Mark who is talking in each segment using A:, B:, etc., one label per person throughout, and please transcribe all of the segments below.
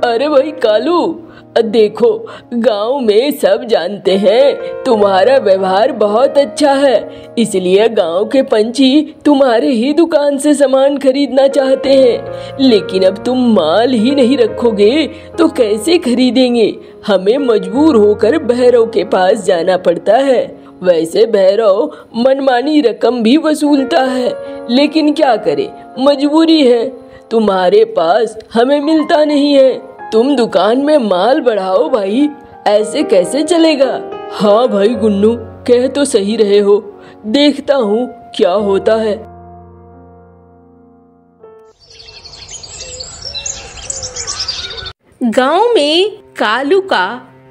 A: अरे भाई कालू, देखो गांव में सब जानते हैं तुम्हारा व्यवहार बहुत अच्छा है, इसलिए गांव के पंछी तुम्हारे ही दुकान से सामान खरीदना चाहते हैं। लेकिन अब तुम माल ही नहीं रखोगे तो कैसे खरीदेंगे? हमें मजबूर होकर भैरव के पास जाना पड़ता है। वैसे भैरव मनमानी रकम भी वसूलता है, लेकिन क्या करे, मजबूरी है। तुम्हारे पास हमें मिलता नहीं है। तुम दुकान में माल बढ़ाओ भाई, ऐसे कैसे चलेगा? हाँ भाई गुन्नू, कह तो सही रहे हो, देखता हूँ क्या होता है।
B: गांव में कालू का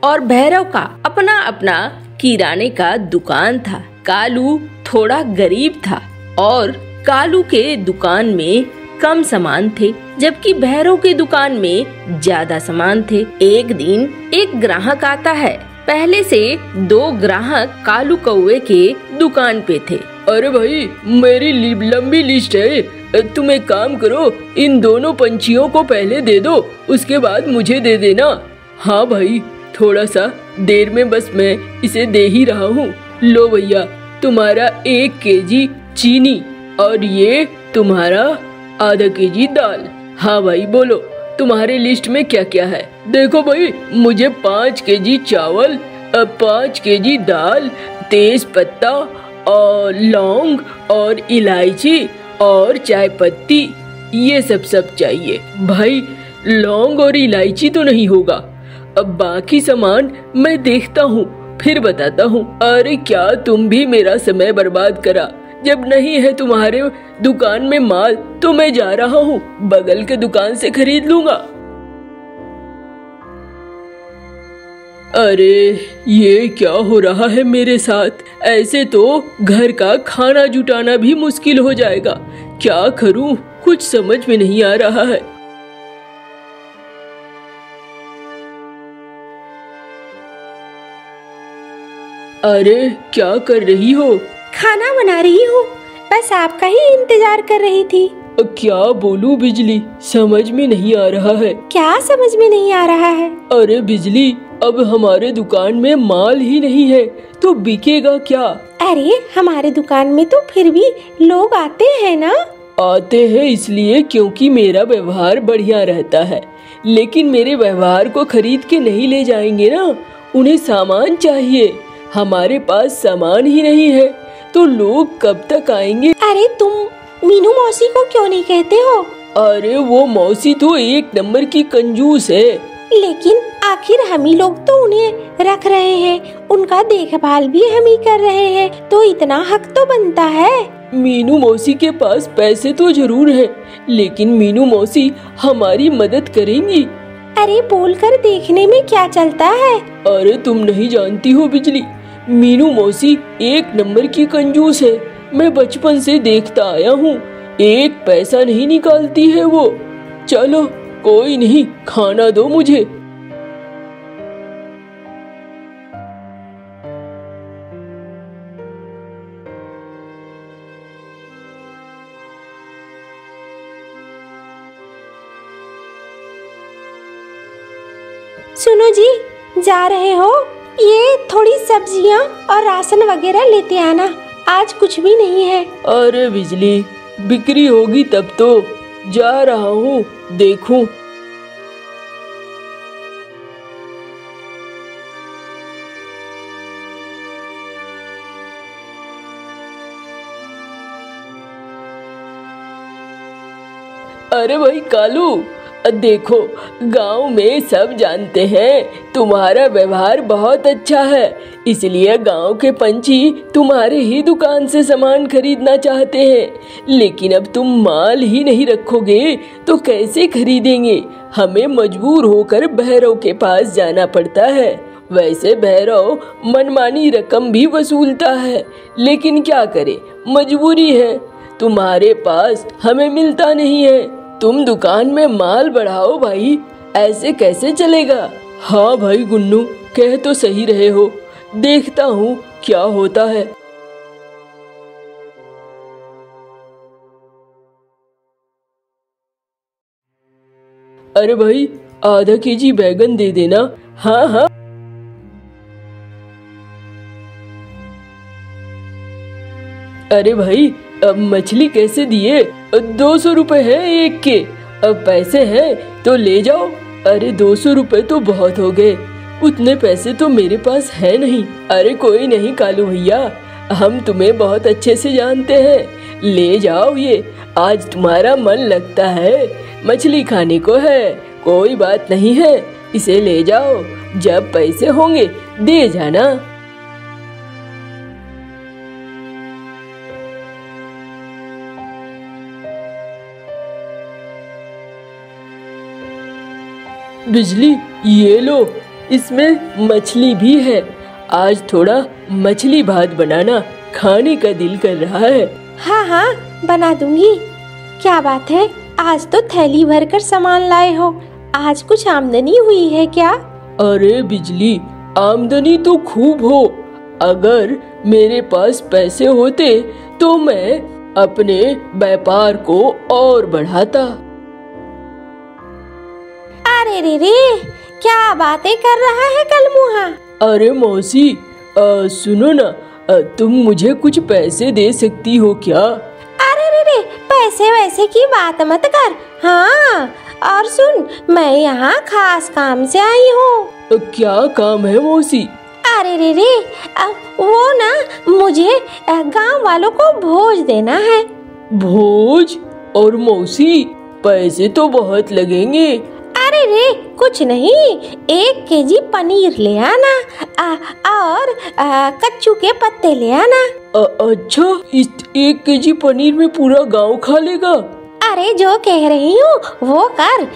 B: और भैरव का अपना अपना किराने का दुकान था। कालू थोड़ा गरीब था और कालू के दुकान में कम सामान थे, जबकि भैरव के दुकान में ज्यादा सामान थे। एक दिन एक ग्राहक आता है। पहले से 2 ग्राहक कालू कौवे के दुकान पे थे।
A: अरे भाई, मेरी लंबी लिस्ट है, तुम एक काम करो, इन दोनों पंछियों को पहले दे दो, उसके बाद मुझे दे देना। हाँ भाई, थोड़ा सा देर में बस मैं इसे दे ही रहा हूँ। लो भैया, तुम्हारा 1 केजी चीनी और ये तुम्हारा आधा केजी दाल। हाँ भाई बोलो, तुम्हारे लिस्ट में क्या क्या है? देखो भाई, मुझे 5 केजी चावल, 5 केजी दाल, तेज पत्ता और लौंग और इलायची और चाय पत्ती, ये सब चाहिए। भाई लौंग और इलायची तो नहीं होगा, अब बाकी सामान मैं देखता हूँ फिर बताता हूँ। अरे क्या तुम भी मेरा समय बर्बाद करा? जब नहीं है तुम्हारे दुकान में माल तो मैं जा रहा हूँ, बगल के दुकान से खरीद लूंगा। अरे ये क्या हो रहा है मेरे साथ? ऐसे तो घर का खाना जुटाना भी मुश्किल हो जाएगा। क्या करूँ, कुछ समझ में नहीं आ रहा है। अरे क्या कर रही हो?
C: खाना बना रही हूँ, बस आपका ही इंतजार कर रही थी।
A: क्या बोलूं बिजली, समझ में नहीं आ रहा है।
C: क्या समझ में नहीं आ रहा है?
A: अरे बिजली, अब हमारे दुकान में माल ही नहीं है तो बिकेगा क्या?
C: अरे हमारे दुकान में तो फिर भी लोग आते हैं ना।
A: आते हैं इसलिए क्योंकि मेरा व्यवहार बढ़िया रहता है, लेकिन मेरे व्यवहार को खरीद के नहीं ले जाएंगे ना, उन्हें सामान चाहिए। हमारे पास सामान ही नहीं है तो लोग कब तक आएंगे? अरे
C: तुम मीनू मौसी को क्यों नहीं कहते हो?
A: अरे वो मौसी तो 1 नंबर की कंजूस है।
C: लेकिन आखिर हम ही लोग तो उन्हें रख रहे हैं, उनका देखभाल भी हम ही कर रहे हैं, तो इतना हक तो बनता है।
A: मीनू मौसी के पास पैसे तो जरूर है, लेकिन मीनू मौसी हमारी मदद करेंगी।
C: अरे बोलकर देखने में क्या चलता है?
A: अरे तुम नहीं जानती हो बिजली, मीनू मौसी 1 नंबर की कंजूस है। मैं बचपन से देखता आया हूँ, 1 पैसा नहीं निकालती है वो। चलो कोई नहीं, खाना दो मुझे।
C: सुनो जी, जा रहे हो? ये थोड़ी सब्जियाँ और राशन वगैरह लेते आना, आज कुछ भी नहीं है।
A: अरे बिजली, बिक्री होगी तब तो। जा रहा हूँ, देखूं। अरे भाई कालू, देखो गांव में सब जानते हैं तुम्हारा व्यवहार बहुत अच्छा है, इसलिए गांव के पंछी तुम्हारे ही दुकान से सामान खरीदना चाहते हैं। लेकिन अब तुम माल ही नहीं रखोगे तो कैसे खरीदेंगे? हमें मजबूर होकर भैरव के पास जाना पड़ता है। वैसे भैरव मनमानी रकम भी वसूलता है, लेकिन क्या करे, मजबूरी है। तुम्हारे पास हमें मिलता नहीं है। तुम दुकान में माल बढ़ाओ भाई, ऐसे कैसे चलेगा? हाँ भाई गुन्नू, कह तो सही रहे हो, देखता हूँ क्या होता है। अरे भाई, आधा केजी बैगन दे देना। हाँ हाँ। अरे भाई, अब मछली कैसे दिए? 200 रुपए है एक के। अब पैसे हैं तो ले जाओ। अरे 200 रुपए तो बहुत हो गए, उतने पैसे तो मेरे पास है नहीं। अरे कोई नहीं कालू भैया, हम तुम्हें बहुत अच्छे से जानते हैं, ले जाओ ये। आज तुम्हारा मन लगता है, मछली खाने को है, कोई बात नहीं है, इसे ले जाओ। जब पैसे होंगे दे जाना। बिजली, ये लो, इसमें मछली भी है। आज थोड़ा मछली भात बनाना, खाने का दिल कर रहा है।
C: हाँ हाँ, बना दूंगी। क्या बात है, आज तो थैली भरकर सामान लाए हो। आज कुछ आमदनी हुई है क्या?
A: अरे बिजली, आमदनी तो खूब हो। अगर मेरे पास पैसे होते तो मैं अपने व्यापार को और बढ़ाता।
C: अरे रे रे, क्या बातें कर रहा है कलमुहा?
A: अरे मौसी, सुनो ना, तुम मुझे कुछ पैसे दे सकती हो क्या?
C: अरे रे रे, पैसे वैसे की बात मत कर। हाँ, और सुन, मैं यहाँ खास काम से आई हूँ।
A: क्या काम है मौसी?
C: अरे रे रे, वो ना, मुझे गांव वालों को भोज देना है।
A: भोज? और मौसी, पैसे तो बहुत लगेंगे।
C: अरे रे, कुछ नहीं, 1 केजी पनीर ले आना और कच्चू के पत्ते ले आना।
A: अच्छा, इस 1 केजी पनीर में पूरा गांव खा लेगा?
C: अरे जो कह रही हूँ वो कर।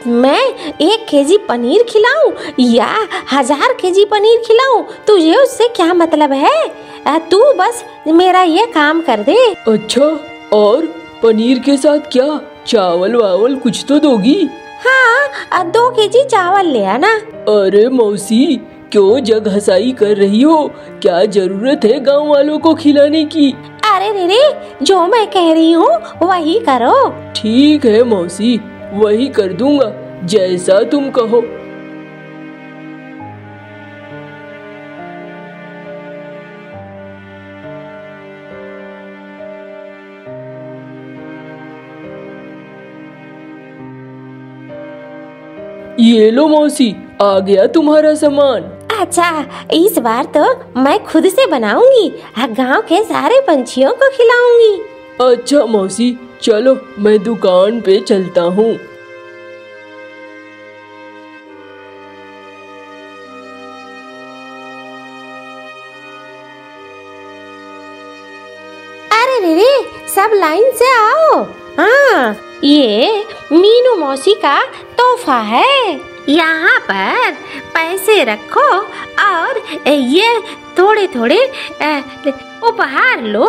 C: मैं 1 केजी पनीर खिलाऊं या 1000 केजी पनीर खिलाऊं, तुझे उससे क्या मतलब है? तू बस मेरा ये काम कर दे।
A: अच्छा, और पनीर के साथ क्या चावल वावल कुछ तो दोगी?
C: हाँ, 2 केजी चावल ले आना।
A: अरे मौसी, क्यों जग हंसाई कर रही हो? क्या जरूरत है गांव वालों को खिलाने की?
C: अरे रे रे, जो मैं कह रही हूँ वही करो।
A: ठीक है मौसी, वही कर दूंगा, जैसा तुम कहो। ये लो मौसी, आ गया तुम्हारा सामान।
C: अच्छा, इस बार तो मैं खुद से बनाऊंगी, गांव के सारे पंछियों को खिलाऊंगी।
A: अच्छा मौसी, चलो मैं दुकान पे चलता हूँ।
C: अरे रे रे, सब लाइन से आओ। हाँ, ये मीनू मौसी का तोहफा है। यहाँ पर पैसे रखो और ये थोड़े थोड़े उपहार लो।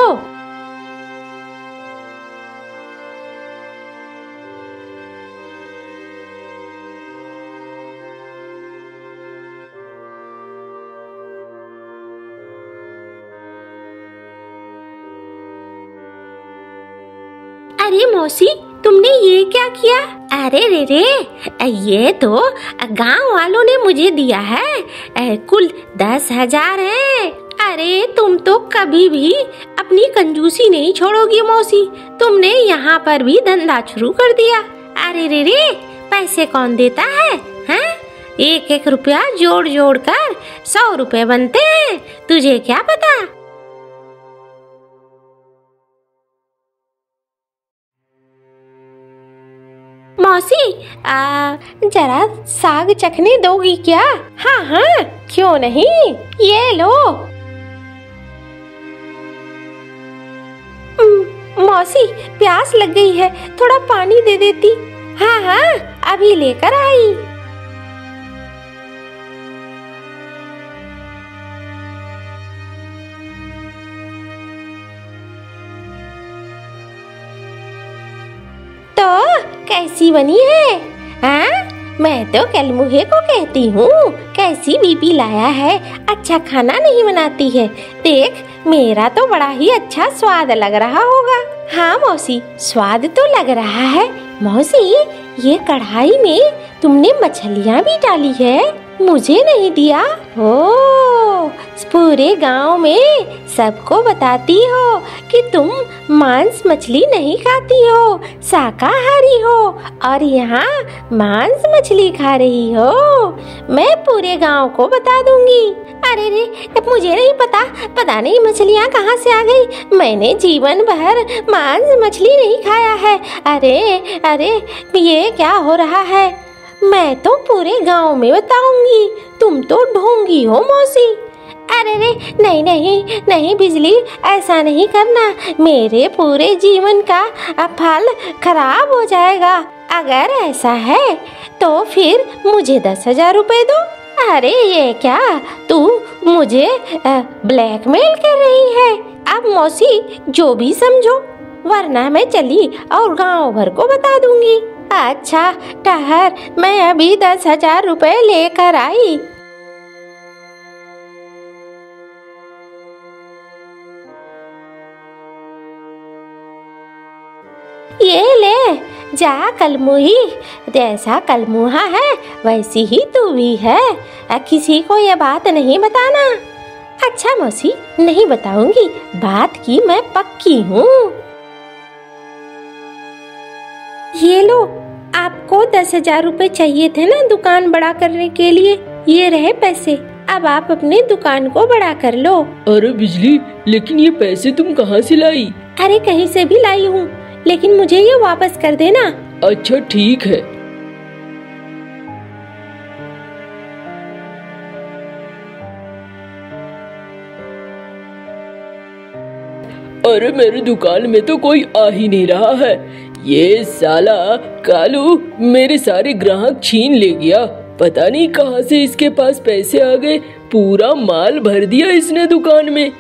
C: अरे मौसी, तुमने ये क्या किया? अरे रे रे, ये तो गांव वालों ने मुझे दिया है, कुल 10,000 है। अरे तुम तो कभी भी अपनी कंजूसी नहीं छोड़ोगी मौसी, तुमने यहाँ पर भी धंधा शुरू कर दिया। अरे रे रे, पैसे कौन देता है? हैं? 1-1 रुपया जोड़ जोड़ कर 100 रुपए बनते हैं, तुझे क्या पता? मौसी, जरा साग चखने दोगी क्या? हाँ हाँ, क्यों नहीं, ये लो। मौसी, प्यास लग गई है, थोड़ा पानी दे देती। हाँ हाँ, अभी लेकर आई। कैसी बनी है? हाँ, मैं तो कलमुहे को कहती हूँ, कैसी बीबी लाया है, अच्छा खाना नहीं बनाती है। देख, मेरा तो बड़ा ही अच्छा स्वाद लग रहा होगा। हाँ मौसी, स्वाद तो लग रहा है, मौसी, ये कढ़ाई में तुमने मछलियाँ भी डाली है, मुझे नहीं दिया। ओ, पूरे गांव में सबको बताती हो कि तुम मांस मछली नहीं खाती हो, शाकाहारी हो, और यहाँ मांस मछली खा रही हो। मैं पूरे गांव को बता दूंगी। अरे रे, मुझे नहीं पता नहीं मछलियाँ कहाँ से आ गई। मैंने जीवन भर मांस मछली नहीं खाया है। अरे ये क्या हो रहा है? मैं तो पूरे गांव में बताऊंगी। तुम तो ढोंगी हो मौसी। अरे रे, नहीं बिजली, ऐसा नहीं करना। मेरे पूरे जीवन का फल खराब हो जाएगा। अगर ऐसा है तो फिर मुझे 10,000 रुपए दो। अरे ये क्या, तू मुझे ब्लैकमेल कर रही है? अब मौसी जो भी समझो, वरना मैं चली और गांव भर को बता दूंगी। अच्छा ठहर, मैं अभी 10,000 रुपए लेकर आई। ये ले जा कलमुही, जैसा कलमुहा है वैसी ही तू भी है। किसी को ये बात नहीं बताना। अच्छा मौसी, नहीं बताऊंगी, बात की मैं पक्की हूँ। ये लो, आपको 10,000 रुपए चाहिए थे ना दुकान बड़ा करने के लिए, ये रहे पैसे। अब आप अपनी दुकान को बड़ा कर लो।
A: अरे बिजली, लेकिन ये पैसे तुम कहाँ से लाई?
C: अरे कहीं से भी लाई हूँ, लेकिन मुझे ये वापस कर देना।
A: अच्छा ठीक है। अरे मेरी दुकान में तो कोई आ ही नहीं रहा है। ये साला कालू मेरे सारे ग्राहक छीन ले गया। पता नहीं कहाँ से इसके पास पैसे आ गए। पूरा माल भर दिया इसने दुकान में।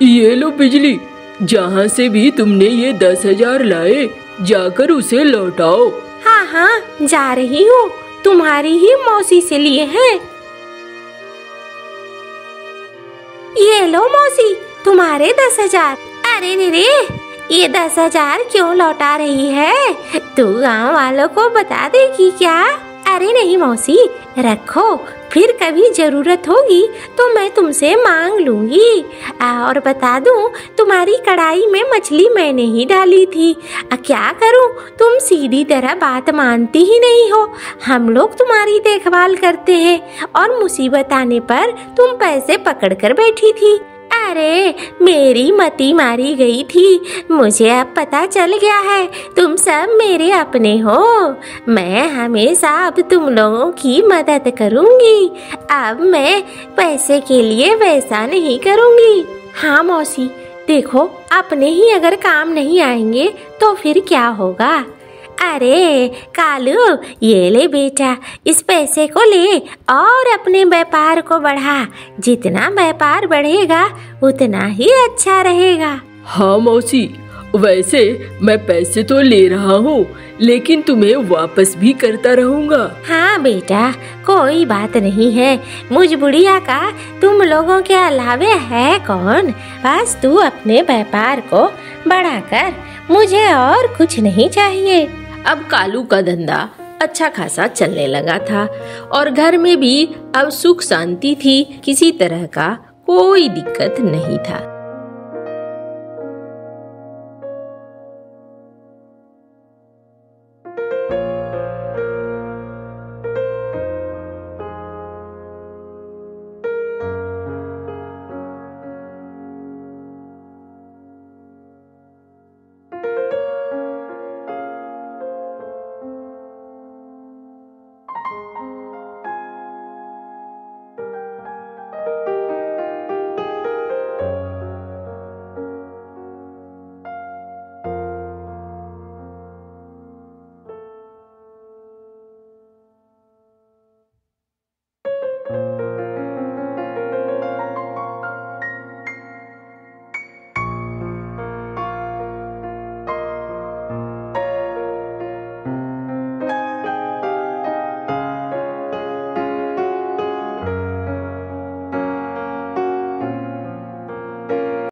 A: ये लो बिजली, जहाँ से भी तुमने ये 10,000 लाए, जाकर उसे लौटाओ।
C: हाँ, जा रही हूँ। तुम्हारी ही मौसी से लिए हैं। ये लो मौसी, तुम्हारे 10,000। अरे रे, ये 10,000 क्यों लौटा रही है? तू गांव वालों को बता देगी क्या? अरे नहीं मौसी, रखो, फिर कभी जरूरत होगी तो मैं तुमसे मांग लूंगी। और बता दूं, तुम्हारी कढ़ाई में मछली मैंने ही डाली थी। क्या करूं, तुम सीधी तरह बात मानती ही नहीं हो। हम लोग तुम्हारी देखभाल करते हैं और मुसीबत आने पर तुम पैसे पकड़ कर बैठी थी। अरे मेरी मती मारी गई थी। मुझे अब पता चल गया है, तुम सब मेरे अपने हो। मैं हमेशा अब तुम लोगों की मदद करूंगी। अब मैं पैसे के लिए वैसा नहीं करूंगी। हाँ मौसी, देखो, अपने ही अगर काम नहीं आएंगे तो फिर क्या होगा? अरे कालू, ये ले बेटा, इस पैसे को ले और अपने व्यापार को बढ़ा। जितना व्यापार बढ़ेगा उतना ही अच्छा रहेगा।
A: हाँ मौसी, वैसे मैं पैसे तो ले रहा हूँ, लेकिन तुम्हें वापस भी करता रहूँगा।
C: हाँ बेटा, कोई बात नहीं है। मुझ बुढ़िया का तुम लोगों के अलावे है कौन? बस तू अपने व्यापार को बढ़ाकर, मुझे और कुछ नहीं चाहिए।
B: अब कालू का धंधा अच्छा खासा चलने लगा था और घर में भी अब सुख शांति थी। किसी तरह का कोई दिक्कत नहीं था।